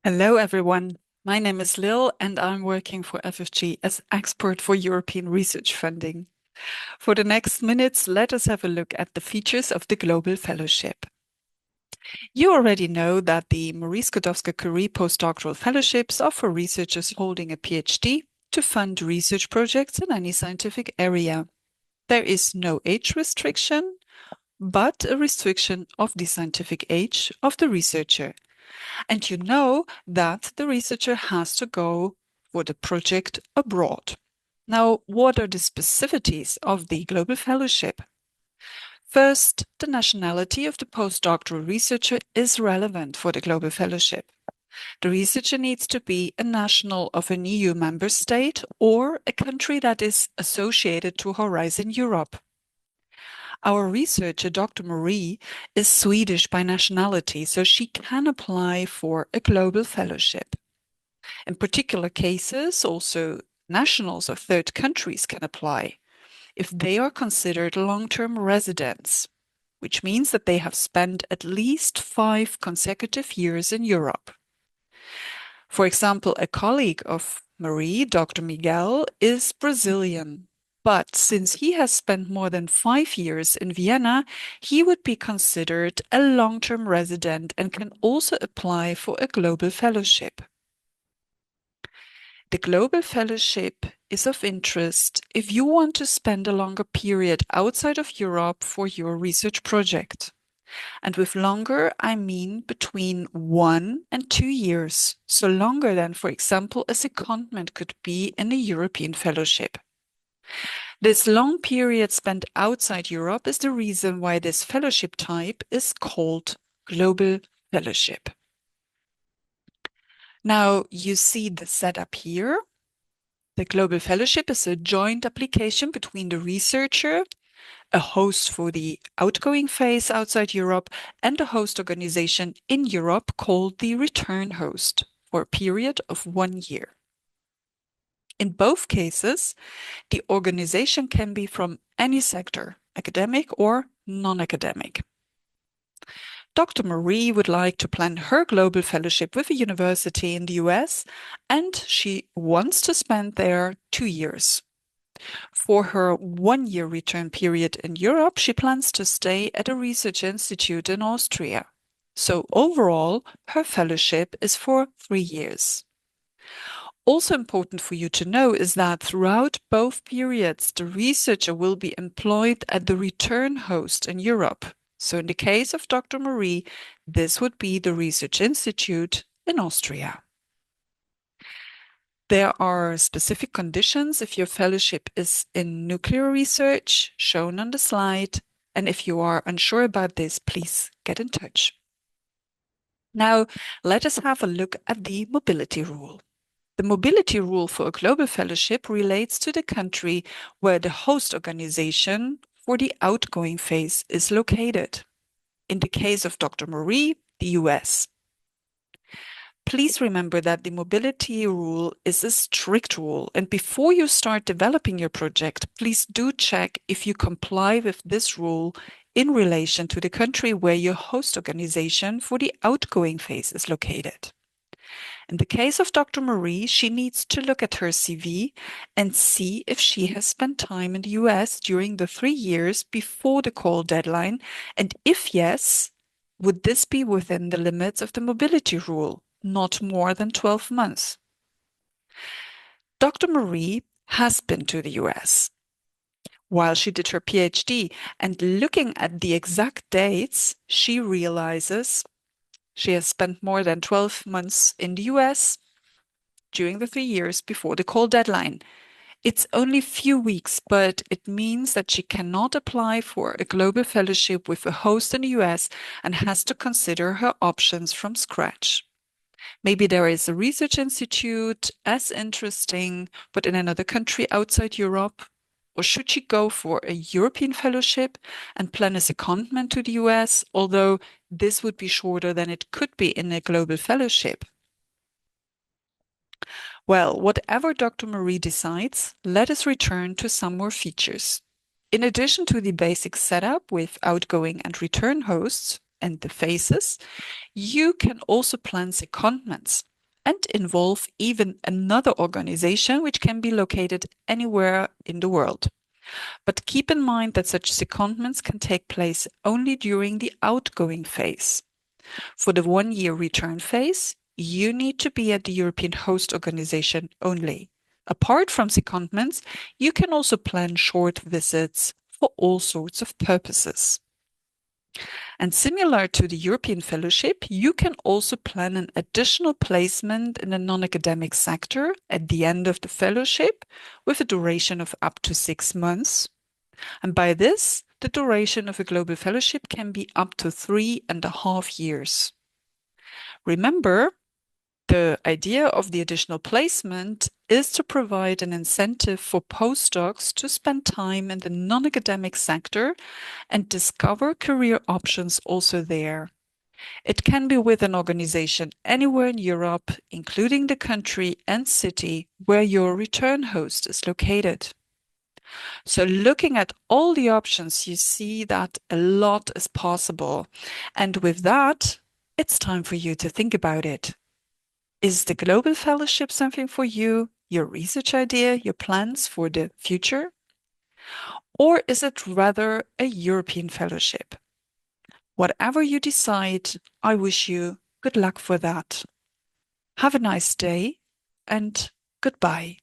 Hello, everyone. My name is Lil, and I'm working for FFG as expert for European research funding. For the next minutes, let us have a look at the features of the Global Fellowship. You already know that the Marie Skłodowska Curie postdoctoral fellowships are for researchers holding a PhD to fund research projects in any scientific area. There is no age restriction, but a restriction of the scientific age of the researcher. And you know that the researcher has to go for the project abroad. Now, what are the specificities of the Global Fellowship? First, the nationality of the postdoctoral researcher is relevant for the Global Fellowship. The researcher needs to be a national of an EU member state or a country that is associated to Horizon Europe. Our researcher, Dr. Marie, is Swedish by nationality, so she can apply for a global fellowship. In particular cases, also nationals of third countries can apply if they are considered long-term residents, which means that they have spent at least 5 consecutive years in Europe. For example, a colleague of Marie, Dr. Miguel, is Brazilian. But since he has spent more than 5 years in Vienna, he would be considered a long-term resident and can also apply for a global fellowship. The Global Fellowship is of interest if you want to spend a longer period outside of Europe for your research project. And with longer, I mean between 1 and 2 years, so longer than, for example, a secondment could be in a European fellowship. This long period spent outside Europe is the reason why this fellowship type is called Global Fellowship. Now, you see the setup here. The Global Fellowship is a joint application between the researcher, a host for the outgoing phase outside Europe, and a host organization in Europe called the return host for a period of 1 year. In both cases, the organization can be from any sector, academic or non-academic. Dr. Marie would like to plan her global fellowship with a university in the US, and she wants to spend there 2 years. For her 1 year return period in Europe, she plans to stay at a research institute in Austria. So overall, her fellowship is for 3 years. Also important for you to know is that throughout both periods, the researcher will be employed at the return host in Europe. So in the case of Dr. Marie, this would be the Research Institute in Austria. There are specific conditions if your fellowship is in nuclear research, shown on the slide. And if you are unsure about this, please get in touch. Now, let us have a look at the mobility rule. The mobility rule for a global fellowship relates to the country where the host organization for the outgoing phase is located. In the case of Dr. Marie, the US. Please remember that the mobility rule is a strict rule, and before you start developing your project, please do check if you comply with this rule in relation to the country where your host organization for the outgoing phase is located. In the case of Dr. Marie, she needs to look at her CV and see if she has spent time in the US during the 3 years before the call deadline, and if yes, would this be within the limits of the mobility rule, not more than 12 months? Dr. Marie has been to the US while she did her PhD, and looking at the exact dates, she realizes she has spent more than 12 months in the US during the 3 years before the call deadline. It's only a few weeks, but it means that she cannot apply for a global fellowship with a host in the US and has to consider her options from scratch. Maybe there is a research institute as interesting, but in another country outside Europe. Or should she go for a European fellowship and plan a secondment to the US, although this would be shorter than it could be in a global fellowship? Well, whatever Dr. Marie decides, let us return to some more features. In addition to the basic setup with outgoing and return hosts and the phases, you can also plan secondments. and involve even another organization which can be located anywhere in the world. But keep in mind that such secondments can take place only during the outgoing phase. For the 1-year return phase, you need to be at the European host organization only. Apart from secondments, you can also plan short visits for all sorts of purposes. And similar to the European Fellowship, you can also plan an additional placement in the non-academic sector at the end of the fellowship with a duration of up to 6 months. And by this, the duration of a global fellowship can be up to 3.5 years. Remember, the idea of the additional placement is to provide an incentive for postdocs to spend time in the non-academic sector and discover career options also there. It can be with an organization anywhere in Europe, including the country and city where your return host is located. So looking at all the options, you see that a lot is possible. And with that, it's time for you to think about it. Is the Global Fellowship something for you, your research idea, your plans for the future? Or is it rather a European Fellowship? Whatever you decide, I wish you good luck for that. Have a nice day and goodbye.